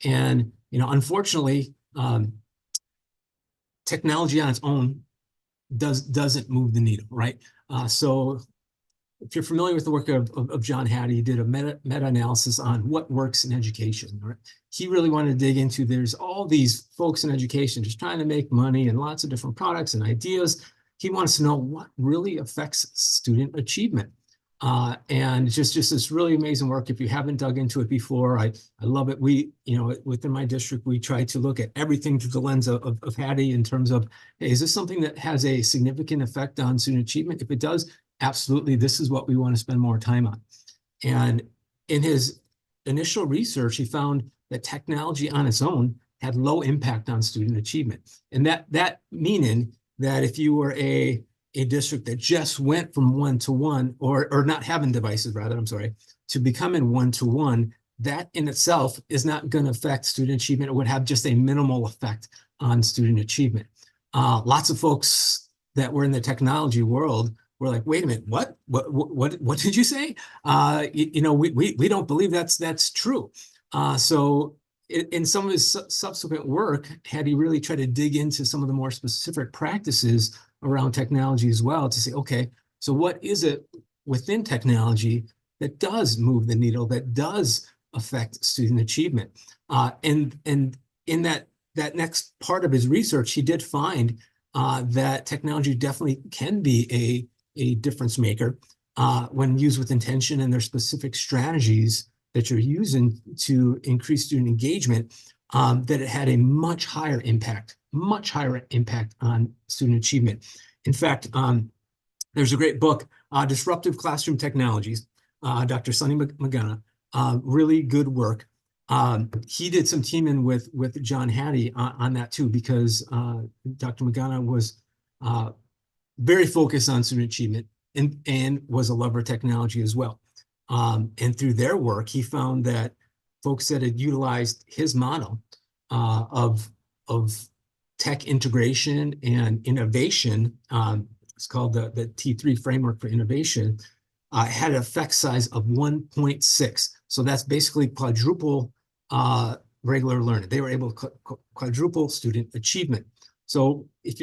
And, unfortunately, technology on its own doesn't move the needle, right? So if you're familiar with the work of John Hattie, he did a meta-analysis on what works in education. Right? He really wanted to dig into, there's all these folks in education just trying to make money and lots of different products and ideas. He wants to know what really affects student achievement. And just this really amazing work. If you haven't dug into it before, I love it. Within my district, we try to look at everything through the lens of Hattie in terms of, hey, is this something that has a significant effect on student achievement? If it does, absolutely, this is what we want to spend more time on. And in his initial research, he found that technology on its own had low impact on student achievement. And that meaning that if you were a district that just went from one-to-one, or not having devices, rather, I'm sorry, to becoming one-to-one, that in itself is not going to affect student achievement. It would have just a minimal effect on student achievement. Lots of folks that were in the technology world were like, wait a minute, what did you say? We don't believe that's true. So in some of his subsequent work, had he really tried to dig into some of the more specific practices around technology as well to say, okay, so what is it within technology that does move the needle, that does affect student achievement? And in that next part of his research, he did find that technology definitely can be a difference maker when used with intention, and there's specific strategies that you're using to increase student engagement, that it had a much higher impact on student achievement. In fact, there's a great book, Disruptive Classroom Technologies, Dr. Sonny McGonough, really good work. He did some teaming with John Hattie on that too, because Dr. McGonough was very focused on student achievement and was a lover of technology as well. And through their work, he found that folks that had utilized his model of tech integration and innovation, it's called the T3 framework for innovation, had an effect size of 1.6. So that's basically quadruple regular learning. They were able to quadruple student achievement. So if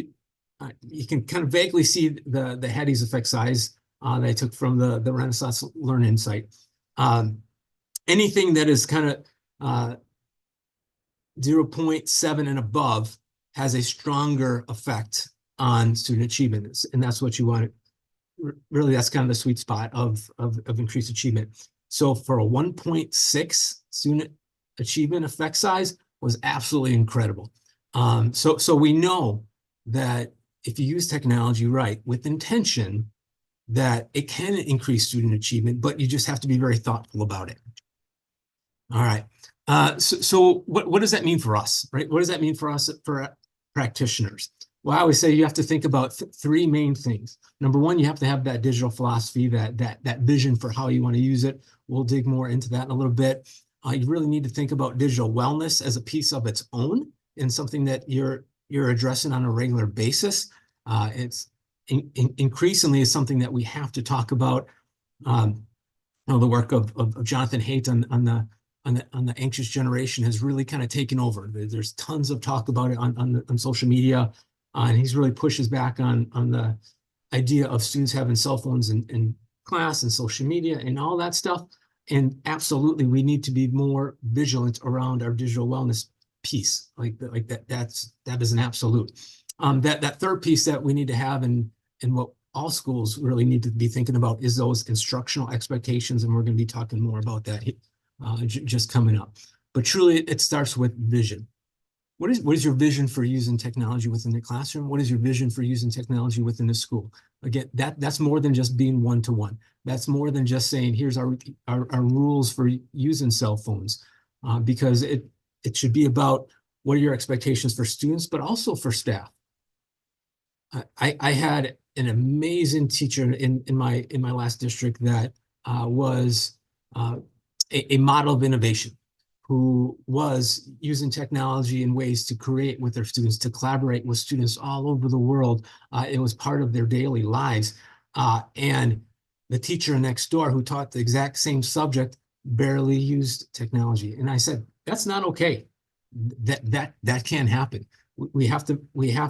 you can kind of vaguely see the Hattie's effect size that I took from the Renaissance Learn Insight. Anything that is kind of 0.7 and above has a stronger effect on student achievement, and that's what you want. Really, that's kind of the sweet spot of increased achievement. So for a 1.6 student achievement effect size was absolutely incredible. So we know that if you use technology right with intention, that it can increase student achievement, but you just have to be very thoughtful about it. All right. So what does that mean for us, right? What does that mean for us, for practitioners? Well, I always say you have to think about three main things. Number one, you have to have that digital philosophy, that vision for how you want to use it. We'll dig more into that in a little bit. You really need to think about digital wellness as a piece of its own and something that you're addressing on a regular basis. It's increasingly is something that we have to talk about. The work of Jonathan Haidt on the anxious generation has really kind of taken over. There's tons of talk about it on social media, and he's really pushes back on the idea of students having cell phones in class and social media and all that stuff. And absolutely, we need to be more vigilant around our digital wellness piece. That is an absolute. That third piece that we need to have, and what all schools really need to be thinking about, is those instructional expectations, and we're going to be talking more about that just coming up. But truly, it starts with vision. What is your vision for using technology within the classroom? What is your vision for using technology within the school? Again, that's more than just being one-to-one. That's more than just saying, here's our rules for using cell phones, because it should be about what are your expectations for students, but also for staff. I had an amazing teacher in my last district that was a model of innovation, who was using technology in ways to create with their students, to collaborate with students all over the world. It was part of their daily lives. And the teacher next door, who taught the exact same subject, barely used technology. And I said, That's not okay. That can't happen. We have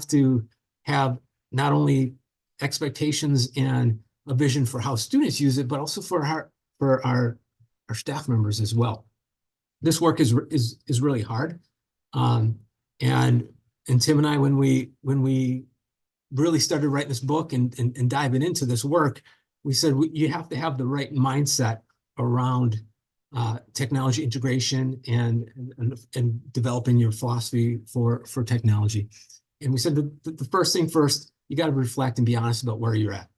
to have not only expectations and a vision for how students use it, but also for our staff members as well. This work is really hard. Um, and and Tim and I, when we really started writing this book and diving into this work, we said you have to have the right mindset around technology integration and developing your philosophy for technology. And we said the first thing first, you got to reflect and be honest about where you're at.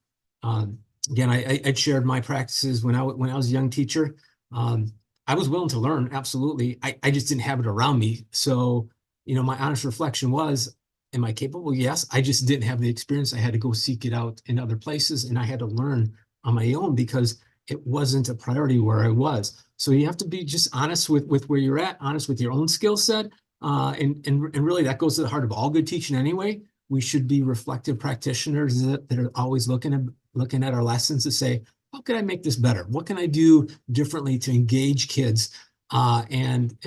Um, Again, I shared my practices when I was a young teacher. Um, I was willing to learn, absolutely. I just didn't have it around me. So, my honest reflection was, am I capable? Yes. I just didn't have the experience. I had to go seek it out in other places, and I had to learn on my own because it wasn't a priority where I was. So you have to be just honest with where you're at, honest with your own skill set. And really that goes to the heart of all good teaching anyway. We should be reflective practitioners that are always looking at our lessons to say, how can I make this better? What can I do differently to engage kids? And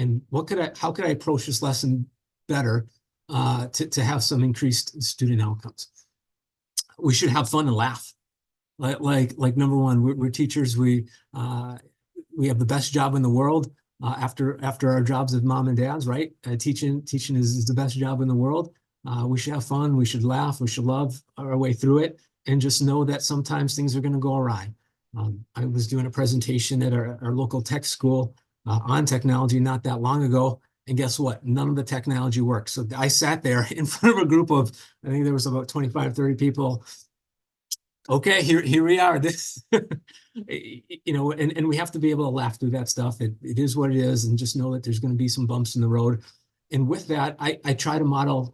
how could I approach this lesson better to have some increased student outcomes? We should have fun and laugh. Like number one, we're teachers. We have the best job in the world after our jobs as mom and dads, right? Teaching is the best job in the world. We should have fun. We should laugh. We should love our way through it, and just know that sometimes things are going to go awry. I was doing a presentation at our local tech school on technology not that long ago. And guess what? None of the technology works. So I sat there in front of a group of, I think there was about 25, 30 people. Okay, here we are. This, and we have to be able to laugh through that stuff. It is what it is, and just know that there's going to be some bumps in the road. And with that, I try to model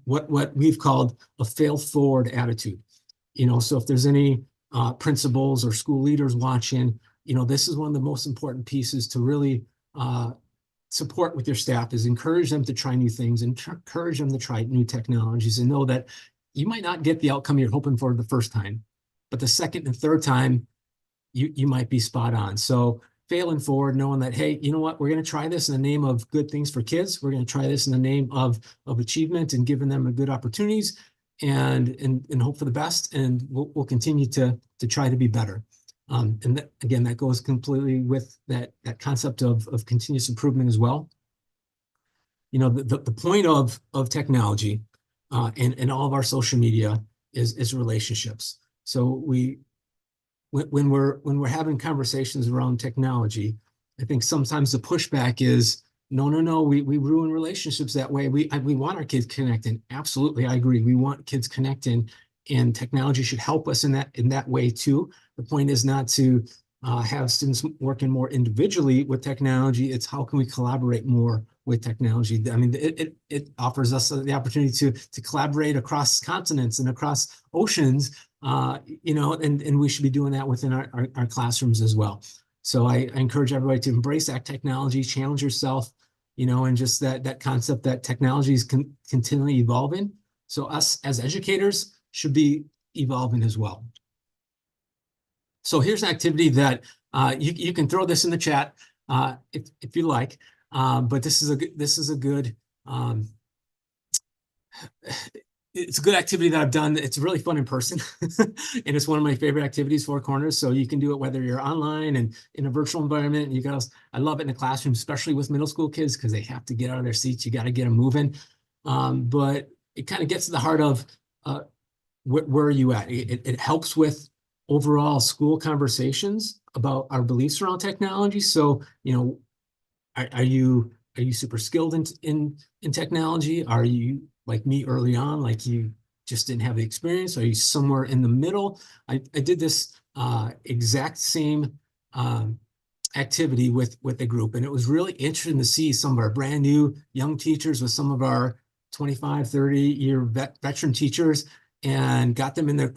what we've called a fail forward attitude. So if there's any principals or school leaders watching, this is one of the most important pieces to really support with your staff, is encourage them to try new things and encourage them to try new technologies, and know that you might not get the outcome you're hoping for the first time, but the second and third time, you might be spot on. So failing forward, knowing that, hey, you know what, we're going to try this in the name of good things for kids. We're going to try this in the name of achievement and giving them a good opportunities and hope for the best. And we'll continue to try to be better. And again, that goes completely with that concept of continuous improvement as well. The point of technology and all of our social media is relationships. So when we're having conversations around technology, I think sometimes the pushback is, no, we ruin relationships that way. We want our kids connecting. Absolutely, I agree. We want kids connecting, and technology should help us in that way too. The point is not to have students working more individually with technology. It's how can we collaborate more with technology? I mean, it offers us the opportunity to collaborate across continents and across oceans, and we should be doing that within our classrooms as well. So I encourage everybody to embrace that technology, challenge yourself, and just that concept that technology is continually evolving. So us as educators should be evolving as well. So here's an activity that you can throw this in the chat if you like, but this is a good it's a good activity that I've done. It's really fun in person, and it's one of my favorite activities, Four Corners. So you can do it whether you're online and in a virtual environment. I love it in the classroom, especially with middle school kids, because they have to get out of their seats. You got to get them moving, but it kind of gets to the heart of where are you at? It helps with overall school conversations about our beliefs around technology. So, are you super skilled in technology? Are you like me early on, like you just didn't have the experience? Are you somewhere in the middle? I did this exact same activity with a group, and it was really interesting to see some of our brand new young teachers with some of our 25, 30-year veteran teachers, and got them in their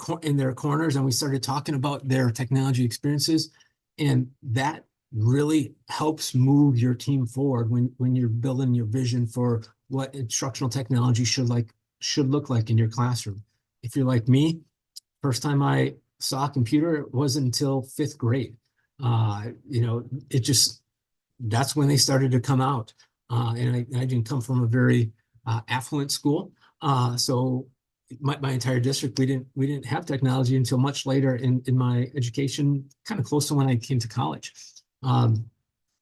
corners, and we started talking about their technology experiences, and that really helps move your team forward when you're building your vision for what instructional technology should look like in your classroom. If you're like me, first time I saw a computer, it wasn't until 5th grade. That's when they started to come out. And I didn't come from a very affluent school. So my entire district, we didn't have technology until much later in my education, kind of close to when I came to college. Um,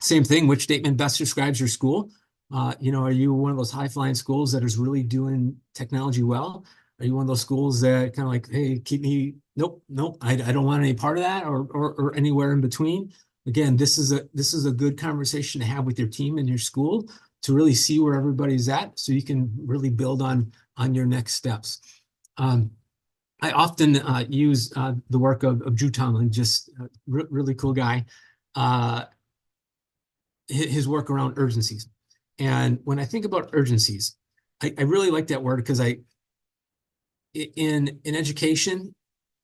Same thing, which statement best describes your school? Are you one of those high flying schools that is really doing technology well? Are you one of those schools that kind of like, hey, keep me, nope, nope, I don't want any part of that, or anywhere in between? Again, this is a good conversation to have with your team and your school to really see where everybody's at, so you can really build on your next steps. Um, I often use the work of Drew Tomlin, just really cool guy. Uh, his work around urgencies. And when I think about urgencies, I really like that word because in education,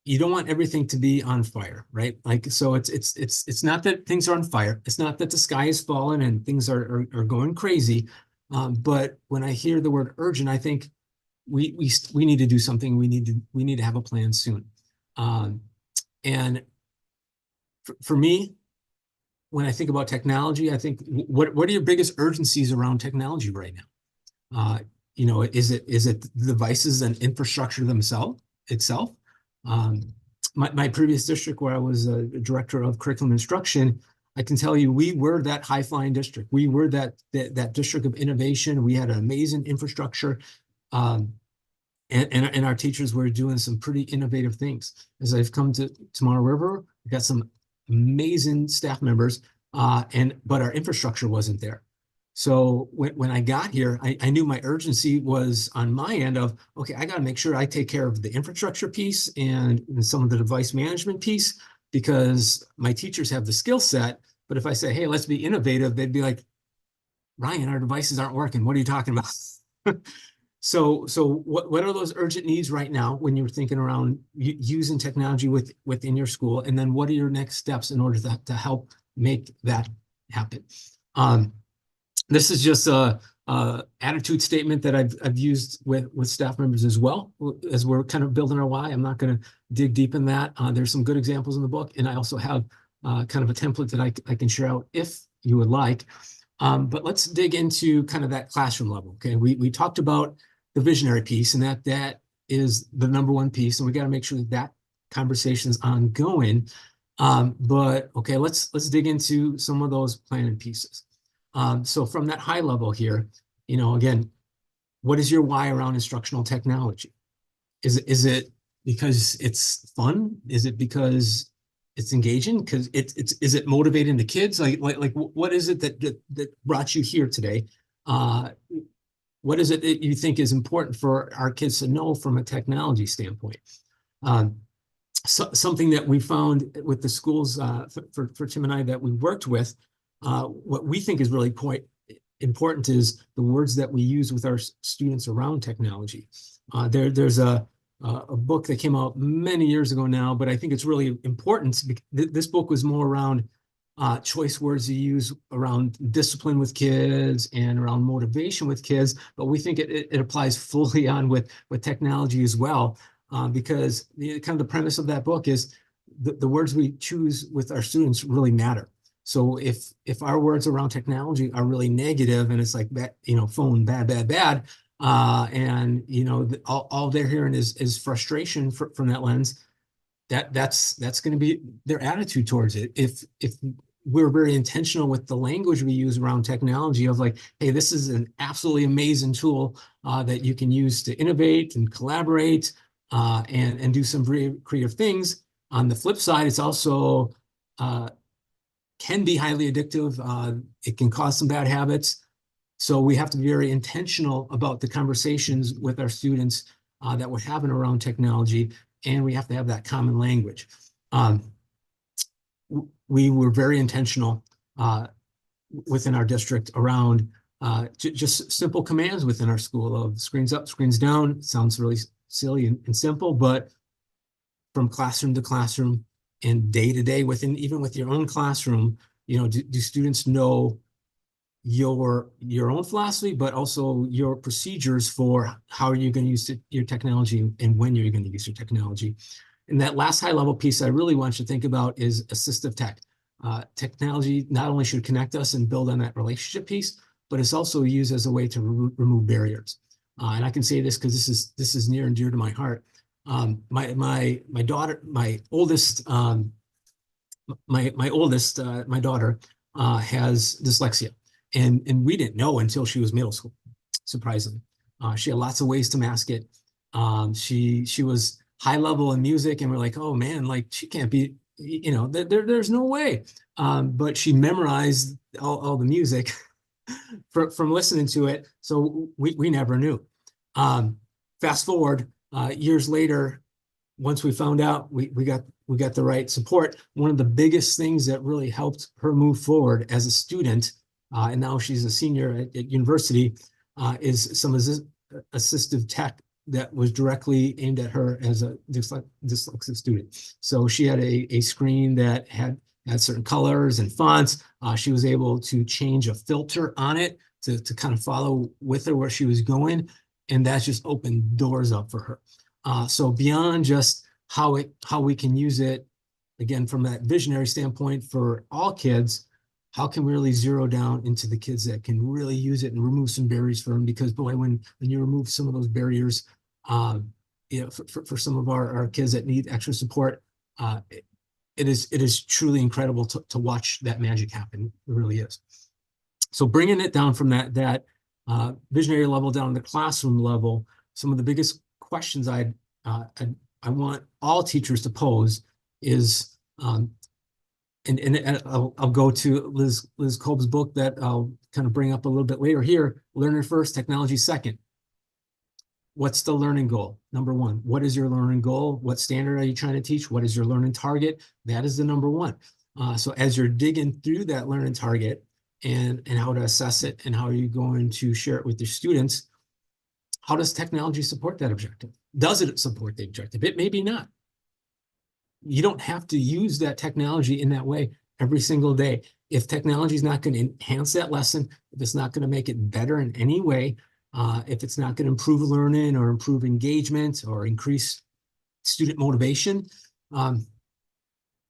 you don't want everything to be on fire, right? Like, so it's not that things are on fire. It's not that the sky is falling and things are going crazy. But when I hear the word urgent, I think we need to do something. We need to have a plan soon. Um, and for me, when I think about technology, I think what are your biggest urgencies around technology right now? Uh, is it the devices and infrastructure themselves itself? Um, my previous district, where I was a director of curriculum instruction, I can tell you we were that high flying district. We were that district of innovation. We had an amazing infrastructure. Um, and our teachers were doing some pretty innovative things. As I've come to Tomorrow River, we got some amazing staff members, but our infrastructure wasn't there. So when I got here, I knew my urgency was on my end of, okay, I got to make sure I take care of the infrastructure piece and some of the device management piece, because my teachers have the skill set. But if I say, hey, let's be innovative, they'd be like, Ryan, our devices aren't working. What are you talking about? So what are those urgent needs right now when you're thinking around using technology within your school? And then what are your next steps in order to help make that happen? Um, this is just a attitude statement that I've used with staff members as well, as we're kind of building our why. I'm not going to dig deep in that. There's some good examples in the book, and I also have kind of a template that I can share out if you would like. But let's dig into kind of that classroom level. Okay, we talked about the visionary piece, and that is the number one piece, and we got to make sure that conversation is ongoing. But okay, let's dig into some of those planning pieces. So from that high level here, again, what is your why around instructional technology? Is it because it's fun? Is it because it's engaging? Because is it motivating the kids? Like what is it that brought you here today? What is it that you think is important for our kids to know from a technology standpoint? Something that we found with the schools for Tim and I that we worked with, what we think is really important is the words that we use with our students around technology. There's a book that came out many years ago now, but I think it's really important. This book was more around choice words you use around discipline with kids and around motivation with kids, but we think it applies fully on with technology as well, because kind of the premise of that book is the words we choose with our students really matter. So if our words around technology are really negative and it's like phone bad bad bad, and all they're hearing is frustration from that lens, that's going to be their attitude towards it. If we're very intentional with the language we use around technology of like, hey, this is an absolutely amazing tool that you can use to innovate and collaborate and do some very creative things. On the flip side, it's also can be highly addictive. It can cause some bad habits. So we have to be very intentional about the conversations with our students that we're having around technology, and we have to have that common language. We were very intentional within our district around just simple commands within our school of screens up, screens down. Sounds really silly and simple, but from classroom to classroom and day to day even with your own classroom, do students know your own philosophy, but also your procedures for how you're going to use your technology and when you're going to use your technology. And that last high level piece I really want you to think about is assistive tech. Technology not only should connect us and build on that relationship piece, but it's also used as a way to remove barriers. And I can say this because this is near and dear to my heart. My daughter, my oldest my daughter has dyslexia, and we didn't know until she was middle school. Surprisingly, she had lots of ways to mask it. She was high level in music, and we're like, oh man, like she can't be, there's no way. But she memorized all the music from listening to it, so we never knew. Fast forward years later, once we found out we got the right support, one of the biggest things that really helped her move forward as a student, and now she's a senior at university, is some assistive tech that was directly aimed at her as a dyslexic student. So she had a screen that had certain colors and fonts. She was able to change a filter on it to kind of follow with her where she was going, and that just opened doors up for her. So beyond just how we can use it, again, from that visionary standpoint for all kids, how can we really zero down into the kids that can really use it and remove some barriers for them? Because boy, when you remove some of those barriers, for some of our kids that need extra support, it is truly incredible to watch that magic happen. It really is. So bringing it down from that visionary level down to the classroom level, some of the biggest questions I want all teachers to pose is, and I'll go to Liz Kolb's book that I'll kind of bring up a little bit later here, Learner First, Technology Second. What's the learning goal? Number one, what is your learning goal? What standard are you trying to teach? What is your learning target? That is the number one. So as you're digging through that learning target and how to assess it and how are you going to share it with your students, how does technology support that objective? Does it support the objective? It may be not. You don't have to use that technology in that way every single day. If technology is not going to enhance that lesson, if it's not going to make it better in any way, if it's not going to improve learning or improve engagement or increase student motivation,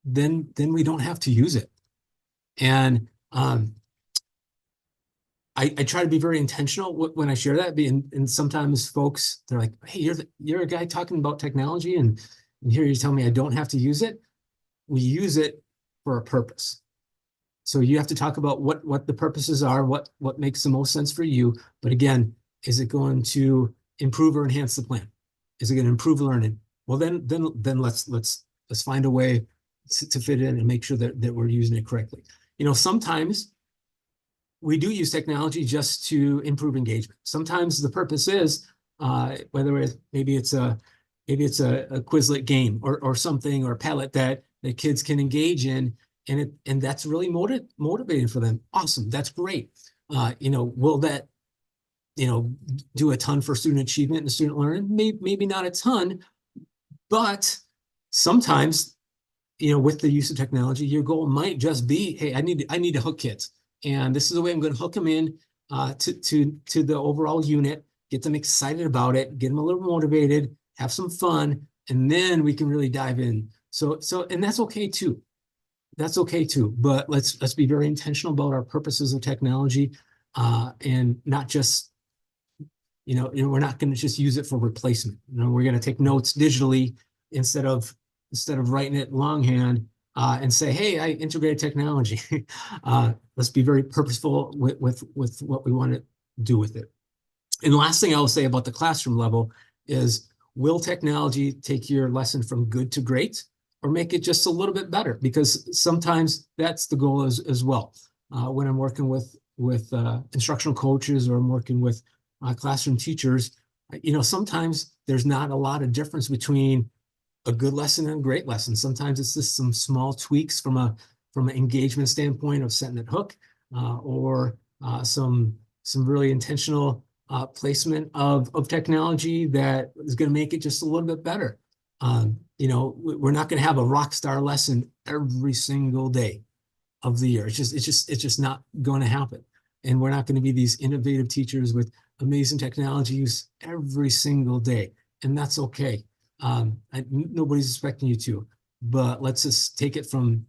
then we don't have to use it. And I try to be very intentional when I share that. And sometimes folks, they're like, hey, you're a guy talking about technology, and here you tell me I don't have to use it. We use it for a purpose. So you have to talk about what the purposes are, what makes the most sense for you. But again, is it going to improve or enhance the plan? Is it going to improve learning? Well, then let's find a way to fit in and make sure that we're using it correctly. Sometimes we do use technology just to improve engagement. Sometimes the purpose is whether maybe it's a Quizlet game or something, or a Padlet that kids can engage in, and that's really motivating for them. Awesome, that's great. Will that do a ton for student achievement and student learning? Maybe not a ton, but sometimes with the use of technology, your goal might just be, hey, I need to hook kids, and this is the way I'm going to hook them in to the overall unit, get them excited about it, get them a little motivated, have some fun, and then we can really dive in. So and that's okay too. That's okay too. But let's be very intentional about our purposes of technology, and not just we're not going to just use it for replacement. We're going to take notes digitally instead of writing it longhand, and say, hey, I integrated technology. Let's be very purposeful with what we want to do with it. And the last thing I will say about the classroom level is, will technology take your lesson from good to great, or make it just a little bit better? Because sometimes that's the goal as well. When I'm working with instructional coaches, or I'm working with classroom teachers, sometimes there's not a lot of difference between a good lesson and a great lesson. Sometimes it's just some small tweaks from an engagement standpoint of setting that hook, or some really intentional placement of technology that is going to make it just a little bit better. We're not going to have a rock star lesson every single day of the year. It's just not going to happen. And we're not going to be these innovative teachers with amazing technology use every single day. And that's okay. Nobody's expecting you to, but let's just take it from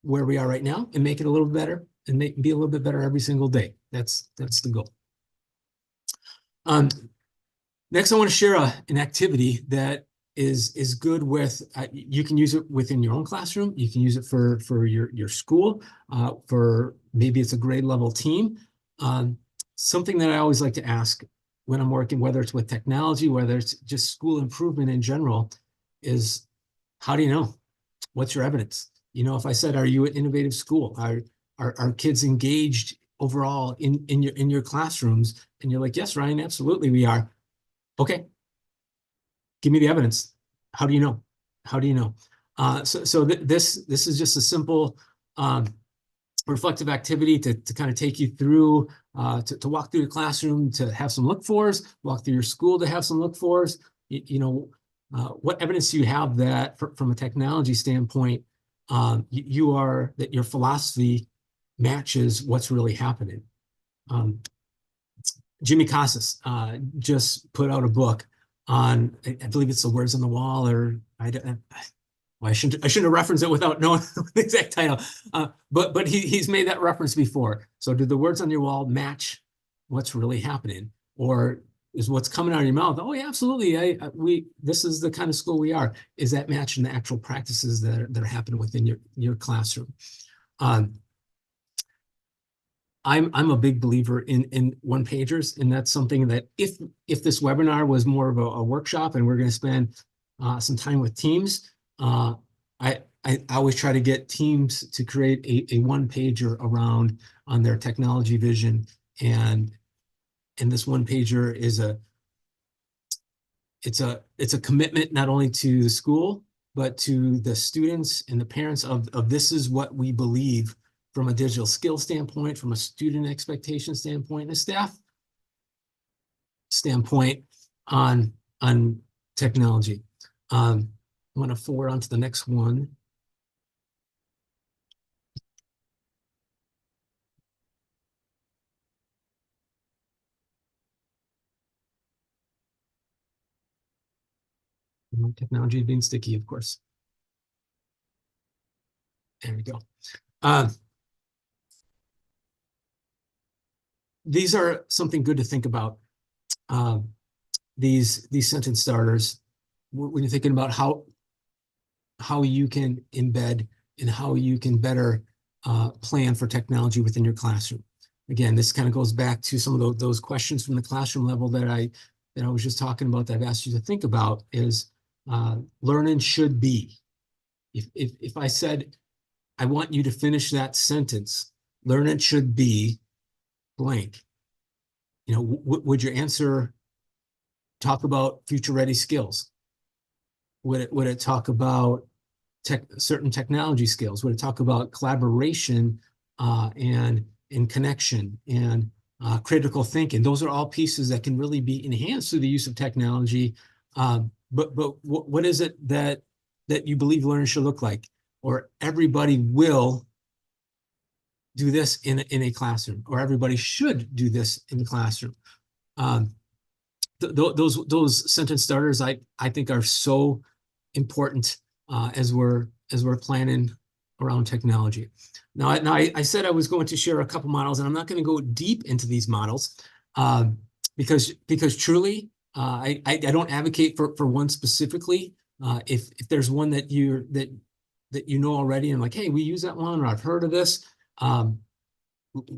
where we are right now and make it a little better. and be a little bit better every single day. That's the goal. Next, I want to share an activity that is good with, you can use it within your own classroom. You can use it for your school, for maybe it's a grade level team. Something that I always like to ask when I'm working, whether it's with technology, whether it's just school improvement in general, is how do you know? What's your evidence? You know, if I said, are you an innovative school? Are kids engaged overall in your classrooms? And you're like, yes, Ryan, absolutely we are. Okay, give me the evidence. How do you know? How do you know? This is just a simple reflective activity to kind of take you through, to walk through your classroom, to have some look-fors, walk through your school to have some look-fors. What evidence do you have that from a technology standpoint, that your philosophy matches what's really happening? Jimmy Casas just put out a book on, I believe it's The Words on the Wall, or I shouldn't have referenced it without knowing the exact title. But he's made that reference before. So do the words on your wall match what's really happening, or is what's coming out of your mouth? Oh yeah, absolutely. This is the kind of school we are. Is that matching the actual practices that are happening within your classroom? I'm a big believer in one pagers, and that's something that if this webinar was more of a workshop and we're going to spend some time with teams, I always try to get teams to create a one pager around on their technology vision, and this one pager is it's a commitment not only to the school but to the students and the parents of this is what we believe from a digital skill standpoint, from a student expectation standpoint, and a staff standpoint on technology. I want to forward on to the next one. Technology being sticky, of course. There we go. These are something good to think about. These sentence starters, when you're thinking about how you can embed and how you can better plan for technology within your classroom. Again, this kind of goes back to some of those questions from the classroom level that I was just talking about, that I've asked you to think about, is learning should be. If I said, I want you to finish that sentence, learning should be blank. You know, would your answer talk about future ready skills? Would it talk about certain technology skills? Would it talk about collaboration and connection and critical thinking? Those are all pieces that can really be enhanced through the use of technology. But what is it that you believe learning should look like? Or everybody will do this in a classroom, or everybody should do this in the classroom. Those sentence starters, I think, are so important as we're planning around technology. Now I said I was going to share a couple models, and I'm not going to go deep into these models because truly I don't advocate for one specifically. If there's one that you know already and like, hey, we use that one, or I've heard of this,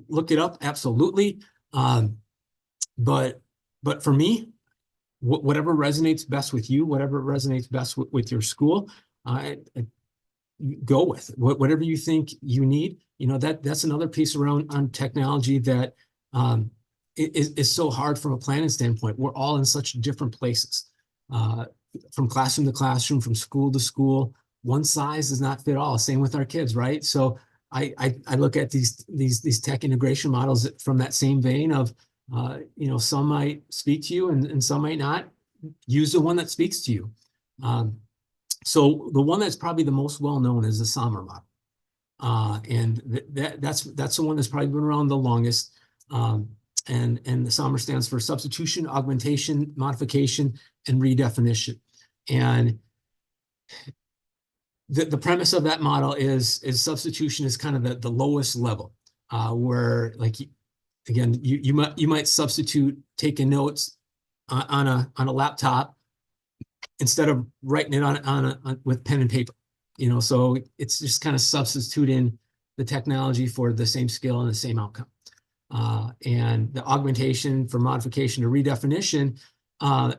look it up, absolutely. But for me, whatever resonates best with you, whatever resonates best with your school, go with it. Whatever you think you need. You know, that's another piece around on technology that is so hard from a planning standpoint. We're all in such different places, from classroom to classroom, from school to school. One size does not fit all. Same with our kids, right? So I look at these tech integration models from that same vein of, you know, some might speak to you and some might not. Use the one that speaks to you. So the one that's probably the most well-known is the SOMR model. And that's the one that's probably been around the longest. And the SOMR stands for substitution, augmentation, modification, and redefinition. And the premise of that model is substitution is kind of the lowest level. where like again, you might substitute taking notes on a laptop instead of writing it on with pen and paper. So it's just kind of substituting the technology for the same skill and the same outcome. And the augmentation for modification to redefinition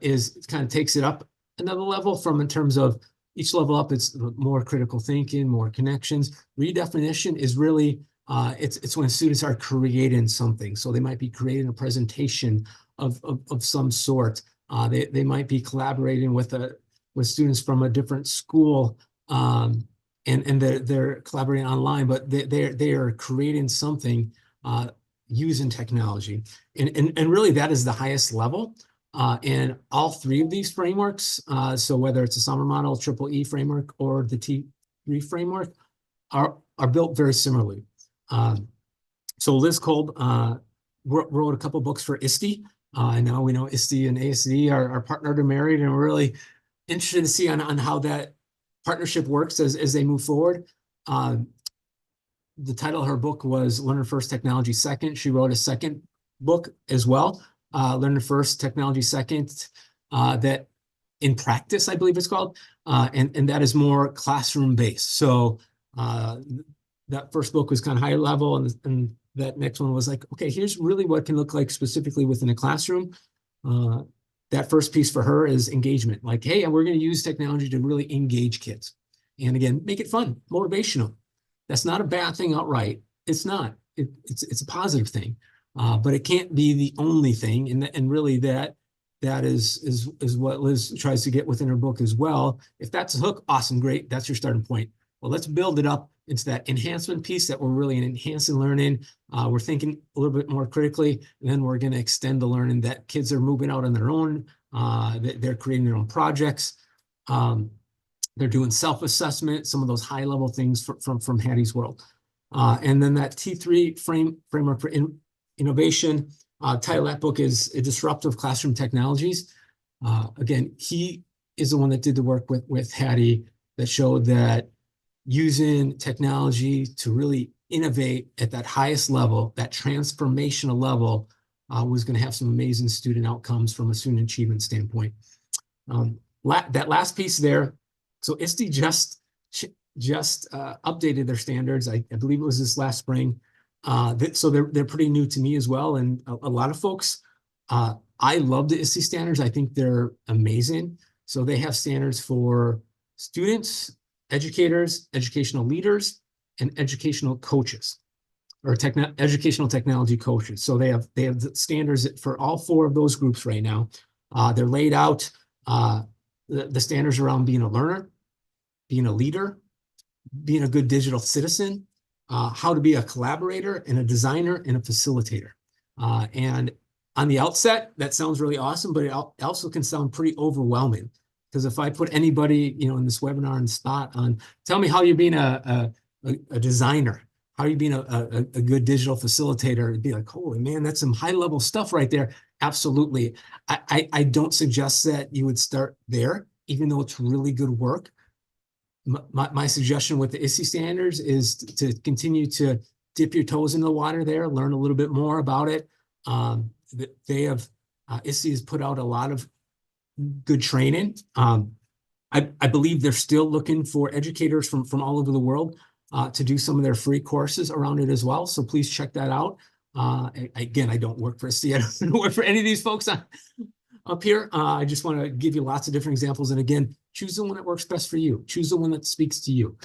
is kind of takes it up another level from in terms of each level up, it's more critical thinking, more connections. Redefinition is really, it's when students are creating something. So they might be creating a presentation of some sort. They might be collaborating with students from a different school, and they're collaborating online, but they are creating something using technology. And really that is the highest level. And all three of these frameworks, so whether it's a summer model, triple E framework, or the T3 framework, are built very similarly. So Liz Kolb wrote a couple books for ISTE. And now we know ISTE and ASD are partnered or married, and we're really interested to see on how that partnership works as they move forward. The title of her book was Learner First, Technology Second. She wrote a second book as well, Learner First, Technology Second, that in practice, I believe it's called, and that is more classroom based. So that first book was kind of higher level, and that next one was like, okay, here's really what it can look like specifically within a classroom. That first piece for her is engagement. Like, hey, we're going to use technology to really engage kids. And again, make it fun, motivational. That's not a bad thing outright. It's not. It's a positive thing, but it can't be the only thing. And really that is what Liz tries to get within her book as well. If that's a hook, awesome, great. That's your starting point. Well, let's build it up into that enhancement piece that we're really enhancing learning. We're thinking a little bit more critically, and then we're going to extend the learning that kids are moving out on their own. They're creating their own projects. They're doing self-assessment, some of those high-level things from Hattie's world. And then that T3 framework for innovation, title of that book is Disruptive Classroom Technologies. Again, he is the one that did the work with Hattie that showed that using technology to really innovate at that highest level, that transformational level, was going to have some amazing student outcomes from a student achievement standpoint. That last piece there, so ISTE just updated their standards. I believe it was this last spring. So they're pretty new to me as well. And a lot of folks, I love the ISTE standards. I think they're amazing. So they have standards for students, educators, educational leaders, and educational coaches, or educational technology coaches. So they have standards for all four of those groups right now. They're laid out. The standards around being a learner, being a leader, being a good digital citizen, how to be a collaborator and a designer and a facilitator. And on the outset, that sounds really awesome, but it also can sound pretty overwhelming. Because if I put anybody, in this webinar on spot on, tell me how you're being a designer, how are you being a good digital facilitator, it'd be like, holy man, that's some high level stuff right there. Absolutely. I don't suggest that you would start there, even though it's really good work. My suggestion with the ISTE standards is to continue to dip your toes in the water there, learn a little bit more about it. They have, ISTE has put out a lot of good training. I believe they're still looking for educators from all over the world to do some of their free courses around it as well. So please check that out. Again, I don't work for ISTE. I don't work for any of these folks up here. I just want to give you lots of different examples. And again, choose the one that works best for you. Choose the one that speaks to you.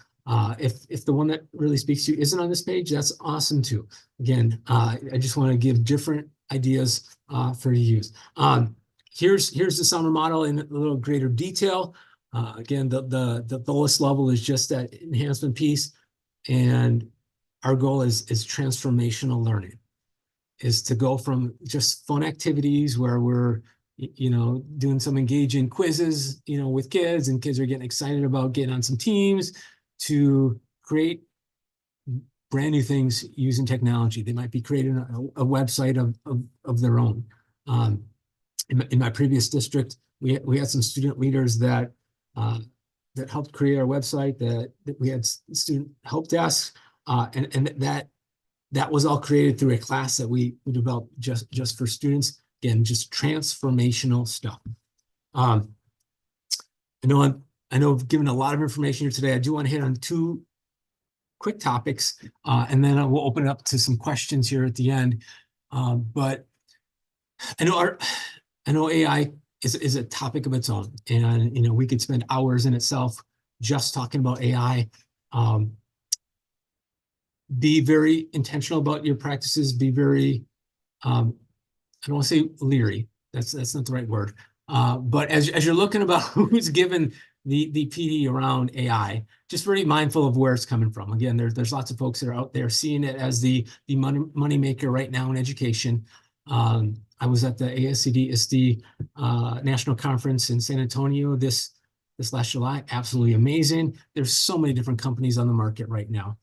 If the one that really speaks to you isn't on this page, that's awesome too. Again, I just want to give different ideas for you to use. Here's the summer model in a little greater detail. Again, the lowest level is just that enhancement piece. And our goal is transformational learning, is to go from just fun activities where we're doing some engaging quizzes, with kids, and kids are getting excited about getting on some teams, to create brand new things using technology. They might be creating a website of their own. In my previous district, we had some student leaders that helped create our website, that we had student help desks, and that that was all created through a class that we developed just for students. Again, just transformational stuff. Um, I know I've given a lot of information here today. I do want to hit on two quick topics, and then we'll open it up to some questions here at the end. But I know AI is a topic of its own, and we could spend hours in itself just talking about AI. Be very intentional about your practices. Be very, I don't want to say leery. That's not the right word. But as you're looking about who's given the PD around AI, just very mindful of where it's coming from. Again, there's lots of folks that are out there seeing it as the money maker right now in education. I was at the ASCD ISD National Conference in San Antonio this last July. Absolutely amazing. There's so many different companies on the market right now.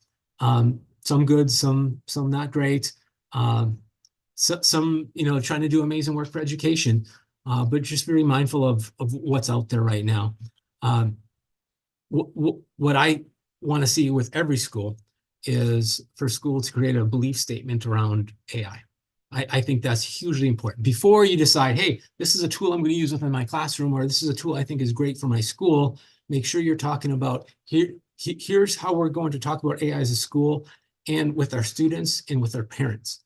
Some good, some not great. Some trying to do amazing work for education, but just very mindful of what's out there right now. What I want to see with every school is for school to create a belief statement around AI. I think that's hugely important. Before you decide, hey, this is a tool I'm going to use within my classroom, or this is a tool I think is great for my school, make sure you're talking about here's how we're going to talk about AI as a school and with our students and with our parents.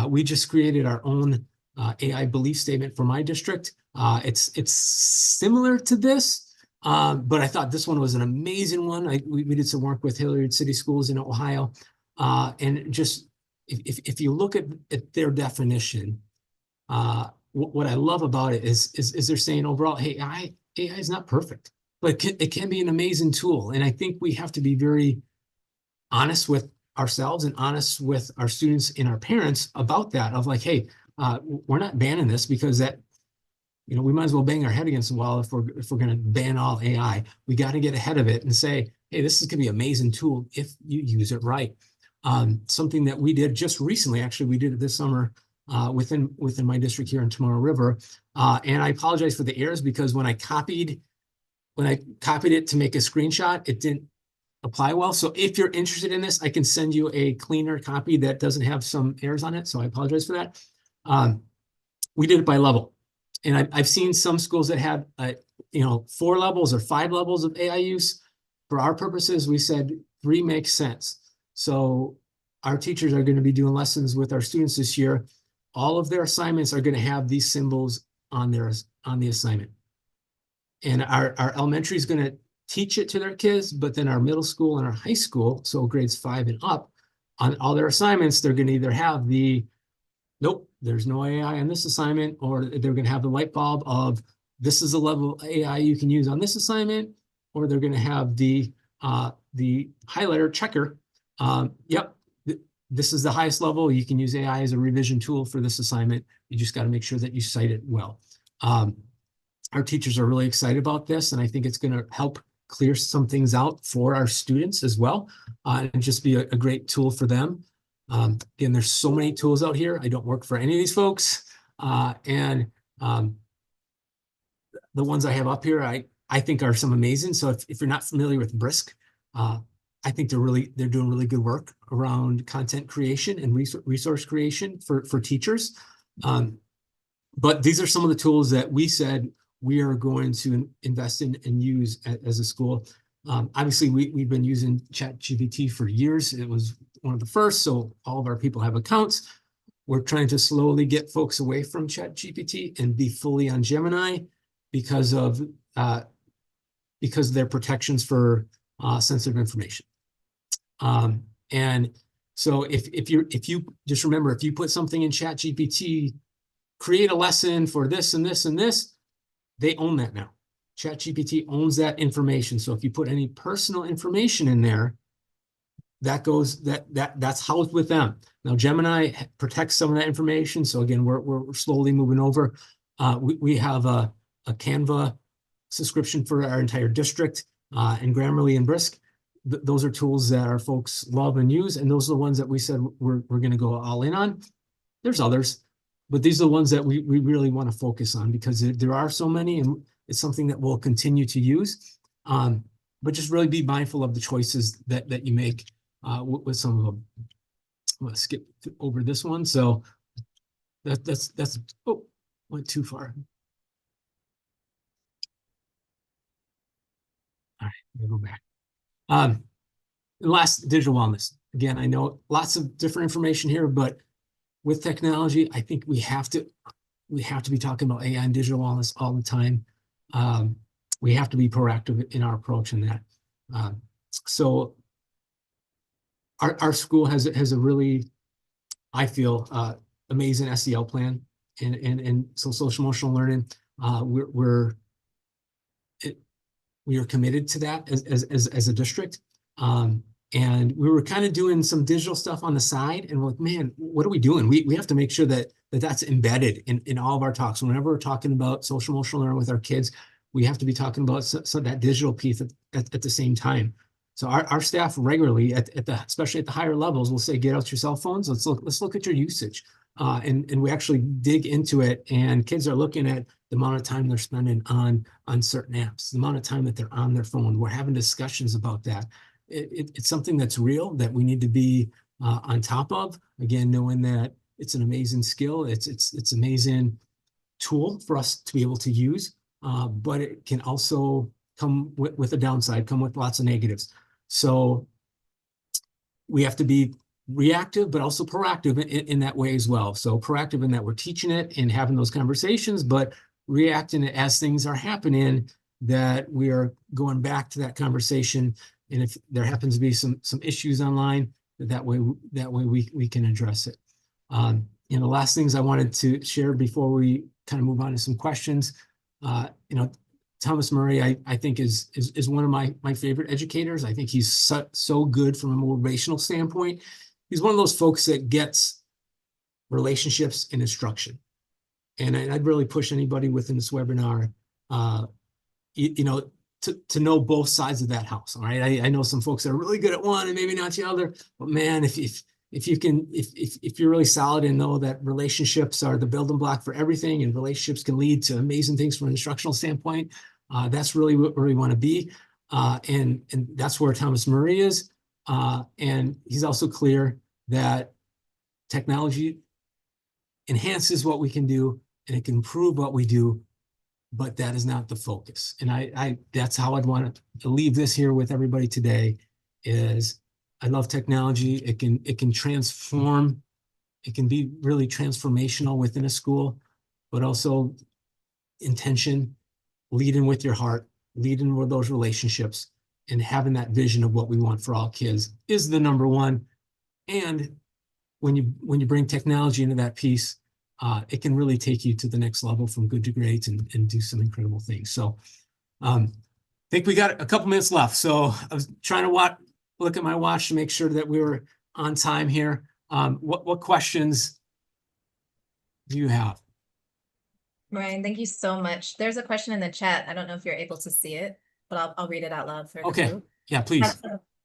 We just created our own AI belief statement for my district. It's similar to this, but I thought this one was an amazing one. We did some work with Hilliard City Schools in Ohio, and just if you look at their definition, what I love about it is they're saying overall, hey, AI is not perfect, but it can be an amazing tool. And I think we have to be very honest with ourselves and honest with our students and our parents about that, of like, hey, we're not banning this because that, we might as well bang our head against the wall if we're going to ban all AI. We got to get ahead of it and say, hey, this is going to be an amazing tool if you use it right. Something that we did just recently, actually, we did it this summer within my district here in Tomorrow River. And I apologize for the errors because when I copied it to make a screenshot, it didn't apply well. So if you're interested in this, I can send you a cleaner copy that doesn't have some errors on it. So I apologize for that. We did it by level. And I've seen some schools that had 4 levels or 5 levels of AI use. For our purposes, we said 3 makes sense. So our teachers are going to be doing lessons with our students this year. All of their assignments are going to have these symbols on the assignment. And our elementary is going to teach it to their kids, but then our middle school and our high school, so grades 5 and up, on all their assignments, they're going to either have nope, there's no AI on this assignment, or they're going to have the light bulb of this is a level of AI you can use on this assignment, or they're going to have the highlighter checker. Yep, this is the highest level. You can use AI as a revision tool for this assignment. You just got to make sure that you cite it well. Our teachers are really excited about this, and I think it's going to help clear some things out for our students as well, and just be a great tool for them. Again, there's so many tools out here. I don't work for any of these folks, and the ones I have up here, I think are some amazing. So if you're not familiar with Brisk, I think they're doing really good work around content creation and resource creation for teachers. But these are some of the tools that we said we are going to invest in and use as a school. Obviously, we've been using ChatGPT for years. It was one of the first, so all of our people have accounts. We're trying to slowly get folks away from ChatGPT and be fully on Gemini because of their protections for sensitive information. And so if you just remember, if you put something in ChatGPT, create a lesson for this and this and this, they own that now. ChatGPT owns that information. So if you put any personal information in there, that's housed with them. Now Gemini protects some of that information. So again, we're slowly moving over. We have a Canva subscription for our entire district, and Grammarly and Brisk. Those are tools that our folks love and use, and those are the ones that we said we're going to go all in on. There's others, but these are the ones that we really want to focus on because there are so many, and it's something that we'll continue to use. But just really be mindful of the choices that you make with some of them. I'm gonna skip over this one. So that's oh, went too far. All right, we'll go back. And last, digital wellness. Again, I know lots of different information here, but with technology, I think we have to be talking about AI and digital wellness all the time. We have to be proactive in our approach in that. So our school has a really, I feel, amazing SEL plan and so social emotional learning. We are committed to that as a district. And we were kind of doing some digital stuff on the side, and we're like, man, what are we doing? We have to make sure that's embedded in all of our talks. Whenever we're talking about social emotional learning with our kids, we have to be talking about so that digital piece at the same time. So our staff regularly especially at the higher levels will say, get out your cell phones. Let's look at your usage. And we actually dig into it, and kids are looking at the amount of time they're spending on certain apps, the amount of time that they're on their phone. We're having discussions about that. It's something that's real that we need to be on top of. Again, knowing that it's an amazing skill, it's amazing tool for us to be able to use, but it can also come with a downside, come with lots of negatives. So we have to be reactive, but also proactive in that way as well. So proactive in that we're teaching it and having those conversations, but reacting as things are happening, that we are going back to that conversation. And if there happens to be some issues online, that way we can address it. The last things I wanted to share before we kind of move on to some questions, Thomas Murray, I think is one of my favorite educators. I think he's so good from a motivational standpoint. He's one of those folks that gets relationships and instruction. And I'd really push anybody within this webinar, to know both sides of that house. All right. I know some folks that are really good at one and maybe not the other, but man, if you're really solid and know that relationships are the building block for everything, and relationships can lead to amazing things from an instructional standpoint, that's really where we want to be. And that's where Thomas Murray is. And he's also clear that technology enhances what we can do and it can improve what we do, but that is not the focus. And that's how I'd want to leave this here with everybody today is I love technology. It can transform. It can be really transformational within a school, but also intention, leading with your heart, leading with those relationships, and having that vision of what we want for all kids is the number one. And when you bring technology into that piece, it can really take you to the next level from good to great and do some incredible things. So I think we got a couple minutes left. So I was trying to look at my watch to make sure that we were on time here. What questions do you have? Ryan, thank you so much. There's a question in the chat. I don't know if you're able to see it, but I'll read it out loud for the group. Yeah, please.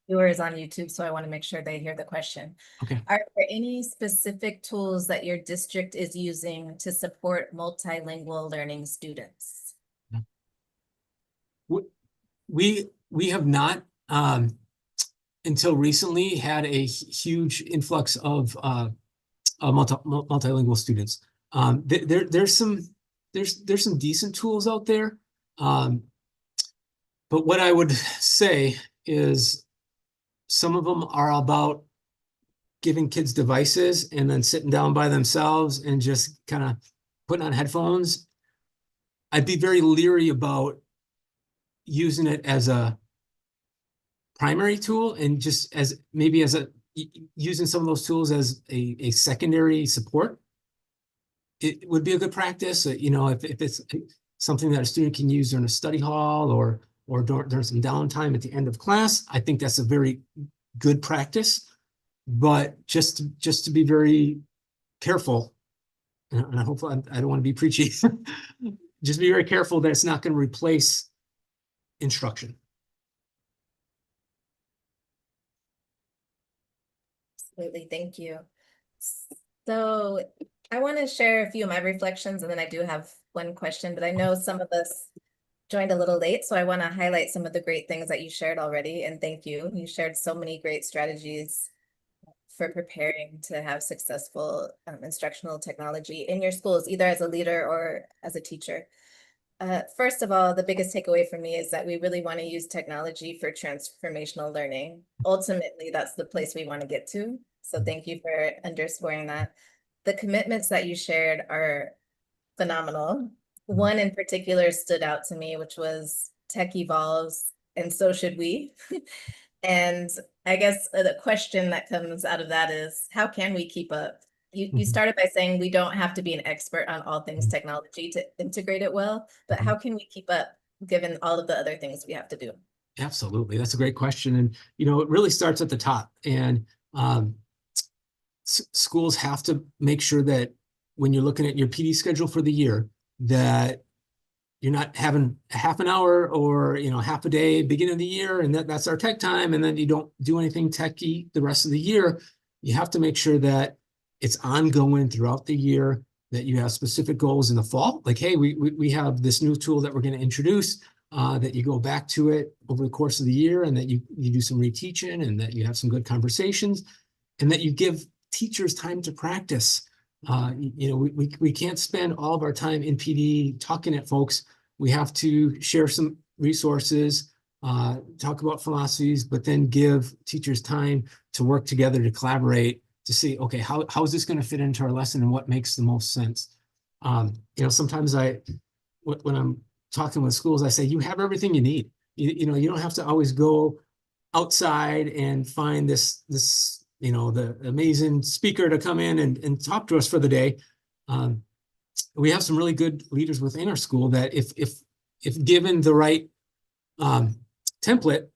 Viewers on YouTube, so I want to make sure they hear the question. Okay. Are there any specific tools that your district is using to support multilingual learning students? We have not until recently had a huge influx of multilingual students. There's some decent tools out there, but what I would say is some of them are about giving kids devices and then sitting down by themselves and just kind of putting on headphones. I'd be very leery about using it as a primary tool and just as maybe as using some of those tools as a secondary support. It would be a good practice, if it's something that a student can use during a study hall or during some downtime at the end of class. I think that's a very good practice, but just to be very careful, and I hope I don't want to be preachy, just be very careful that it's not going to replace instruction. Absolutely, thank you. So I want to share a few of my reflections, and then I do have one question, but I know some of us joined a little late, so I want to highlight some of the great things that you shared already, and thank you. You shared so many great strategies for preparing to have successful instructional technology in your schools, either as a leader or as a teacher? First of all, the biggest takeaway for me is that we really want to use technology for transformational learning. Ultimately, that's the place we want to get to. So thank you for underscoring that. The commitments that you shared are phenomenal. One in particular stood out to me, which was tech evolves, and so should we. And I guess the question that comes out of that is, how can we keep up? You Mhm. started by saying we don't have to be an expert on all things technology to integrate it well, but how can we keep up given all of the other things we have to do? Absolutely. That's a great question. And, it really starts at the top. And um, schools have to make sure that when you're looking at your PD schedule for the year, that you're not having half an hour or half a day beginning of the year, and that's our tech time, and then you don't do anything techy the rest of the year. You have to make sure that it's ongoing throughout the year, that you have specific goals in the fall, like, hey, we have this new tool that we're going to introduce, that you go back to it over the course of the year, and that you do some reteaching, and that you have some good conversations, and that you give teachers time to practice. We can't spend all of our time in PD talking at folks. We have to share some resources, talk about philosophies, but then give teachers time to work together, to collaborate, to see, okay, how is this going to fit into our lesson and what makes the most sense? Sometimes when I'm talking with schools, I say, you have everything you need. You don't have to always go outside and find the amazing speaker to come in and talk to us for the day. Um, we have some really good leaders within our school that if given the right template,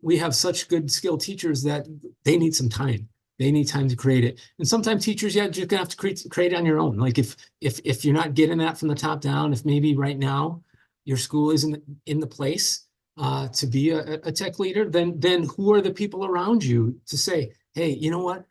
we have such good skilled teachers that they need some time. They need time to create it. And sometimes teachers, yeah, you're gonna have to create it on your own. Like if you're not getting that from the top down, if maybe right now your school isn't in the place to be a tech leader, then who are the people around you to say, hey, you know what?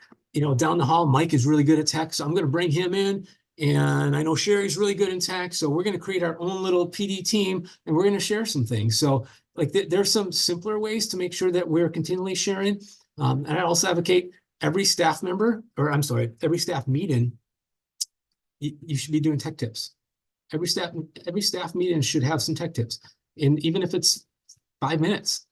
Down the hall, Mike is really good at tech, so I'm going to bring him in. And I know Sherry's really good in tech, so we're going to create our own little PD team, and we're going to share some things. So, like, there's some simpler ways to make sure that we're continually sharing. And I also advocate every staff member, or I'm sorry, every staff meeting, you should be doing tech tips. Every staff meeting should have some tech tips, and even if it's 5 minutes.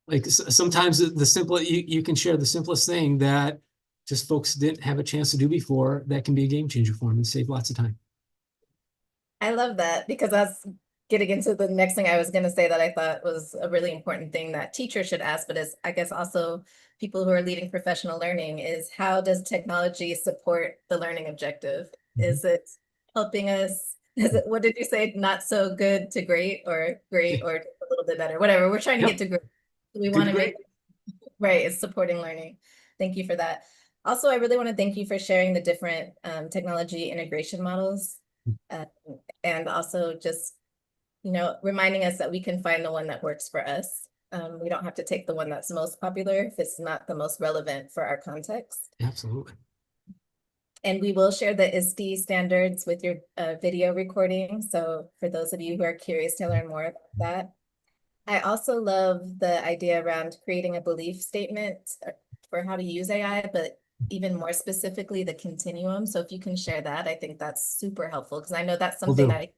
Like sometimes the simple you can share the simplest thing that just folks didn't have a chance to do before, that can be a game changer for them and save lots of time. I love that because that's getting into the next thing I was going to say that I thought was a really important thing that teachers should ask, but is I guess also people who are leading professional learning is, how does technology support the learning objective? Is it helping us? Is it, what did you say? Not so good to great, or great or a little bit better, whatever. We're trying to Yep. get to great. We Good want to to great. make right. It's supporting learning. Thank you for that. Also, I really want to thank you for sharing the different technology integration models. Uh, and also just, reminding us that we can find the one that works for us. We don't have to take the one that's most popular if it's not the most relevant for our context. Absolutely. And we will share the ISTE standards with your video recording. So for those of you who are curious to learn more about that. I also love the idea around creating a belief statement for how to use AI, but even more specifically, the continuum. So if you can share that, I think that's super helpful, because I know that's Will something do. that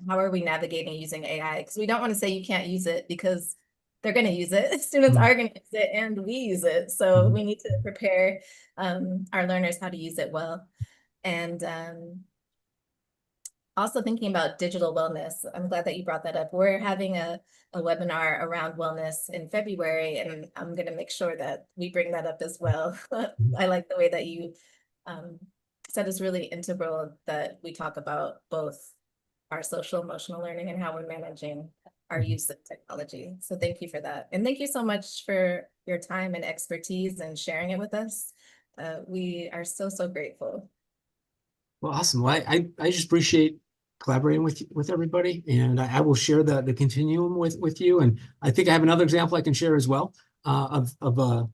how are we navigating using AI? Because we don't want to say you can't use it, because they're going to use it. Students Mhm. are going to use it, and we use it. So Mhm. we need to prepare our learners how to use it well. And also thinking about digital wellness, I'm glad that you brought that up. We're having a webinar around wellness in February, and I'm going to make sure that we bring that up as well. I like the way that you said it's really integral that we talk about both our social emotional learning and how we're managing our Mhm. use of technology. So thank you for that. And thank you so much for your time and expertise and sharing it with us. We are so, so grateful. Well, awesome. Well, I just appreciate collaborating with everybody, and I will share the continuum with you. And I think I have another example I can share as well, of a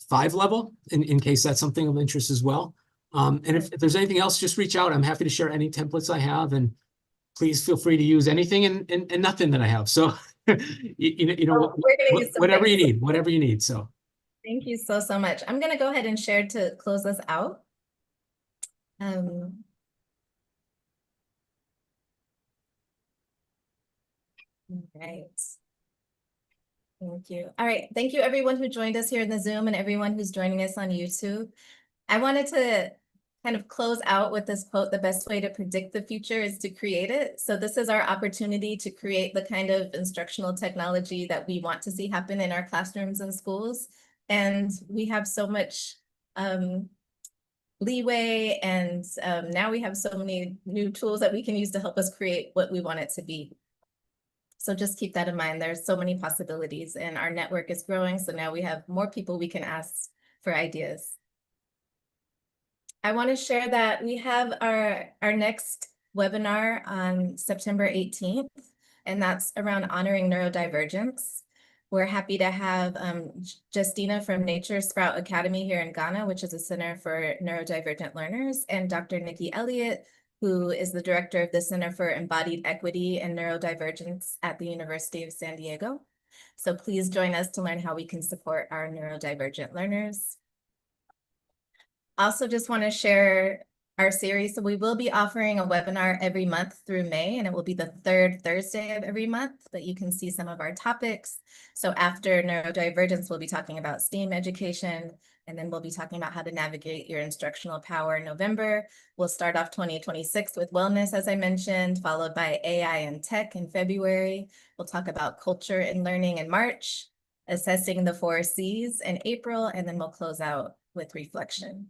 5 level, in case that's something of interest as well. And if there's anything else, just reach out. I'm happy to share any templates I have, and please feel free to use anything and nothing that I have. So Oh, we're going to use some whatever you things. need, whatever you need. So Thank you so, so much. I'm going to go ahead and share to close us out. Right. Thank you. All right. Thank you, everyone who joined us here in the Zoom and everyone who's joining us on YouTube. I wanted to kind of close out with this quote: the best way to predict the future is to create it. So this is our opportunity to create the kind of instructional technology that we want to see happen in our classrooms and schools. And we have so much leeway, and now we have so many new tools that we can use to help us create what we want it to be. So just keep that in mind. There's so many possibilities, and our network is growing. So now we have more people we can ask for ideas. I want to share that we have our next webinar on September 18th, and that's around honoring neurodivergence. We're happy to have Justina from Nature Sprout Academy here in Ghana, which is a center for neurodivergent learners, and Dr. Nikki Elliott, who is the director of the Center for Embodied Equity and Neurodivergence at the University of San Diego. So please join us to learn how we can support our neurodivergent learners. Also just want to share our series. So we will be offering a webinar every month through May, and it will be the third Thursday of every month, but you can see some of our topics. So after neurodivergence, we'll be talking about STEAM education, and then we'll be talking about how to navigate your instructional power in November. We'll start off 2026 with wellness, as I mentioned, followed by AI and tech in February. We'll talk about culture and learning in March, assessing the 4 C's in April, and then we'll close out with reflection.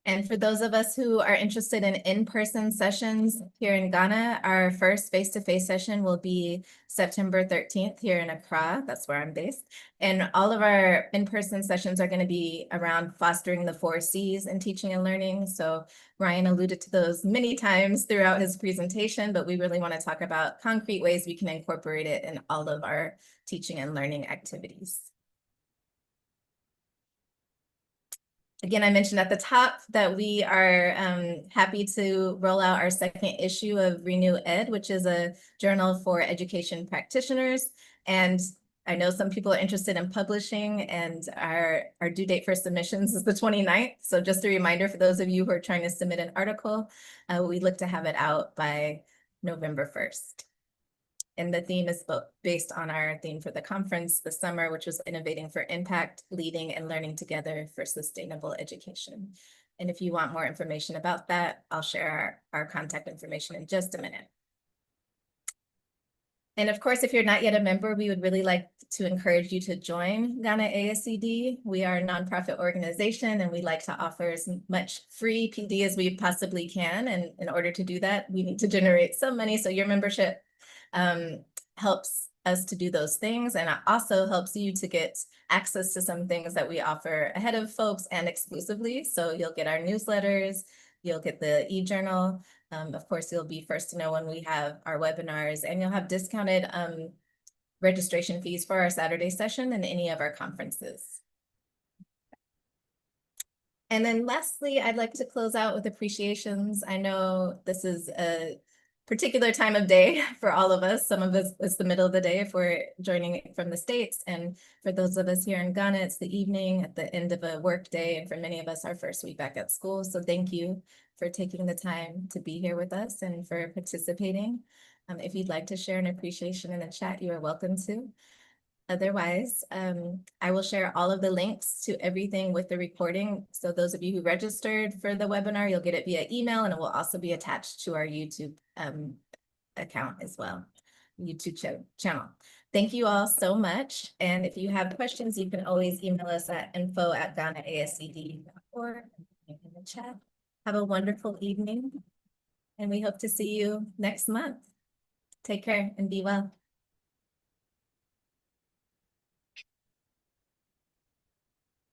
And for those of us who are interested in in-person sessions here in Ghana, our first face-to-face session will be September 13th here in Accra. That's where I'm based. And all of our in-person sessions are going to be around fostering the 4 C's in teaching and learning. So Ryan alluded to those many times throughout his presentation, but we really want to talk about concrete ways we can incorporate it in all of our teaching and learning activities. Again, I mentioned at the top that we are happy to roll out our second issue of Renew Ed, which is a journal for education practitioners. And I know some people are interested in publishing, and our due date for submissions is the 29th. So just a reminder for those of you who are trying to submit an article, we look to have it out by November 1st. And the theme is based on our theme for the conference this summer, which was Innovating for Impact, Leading and Learning Together for Sustainable Education. And if you want more information about that, I'll share our contact information in just a minute. And of course, if you're not yet a member, we would really like to encourage you to join Ghana ASCD. We are a nonprofit organization, and we like to offer as much free PD as we possibly can. And in order to do that, we need to generate some money. So your membership helps us to do those things, and it also helps you to get access to some things that we offer ahead of folks and exclusively. So you'll get our newsletters, you'll get the e-journal. Of course, you'll be first to know when we have our webinars, and you'll have discounted registration fees for our Saturday session and any of our conferences. And then lastly, I'd like to close out with appreciations. I know this is a particular time of day for all of us. Some of us, it's the middle of the day if we're joining from the States. And for those of us here in Ghana, it's the evening at the end of a work day. And for many of us, our first week back at school. So thank you for taking the time to be here with us and for participating. If you'd like to share an appreciation in the chat, you are welcome to. Otherwise, I will share all of the links to everything with the recording. So those of you who registered for the webinar, you'll get it via email, and it will also be attached to our YouTube account as well, YouTube channel. Thank you all so much. And if you have questions, you can always email us at info@ghanaascd.org in the chat. Have a wonderful evening, and we hope to see you next month. Take care and be well.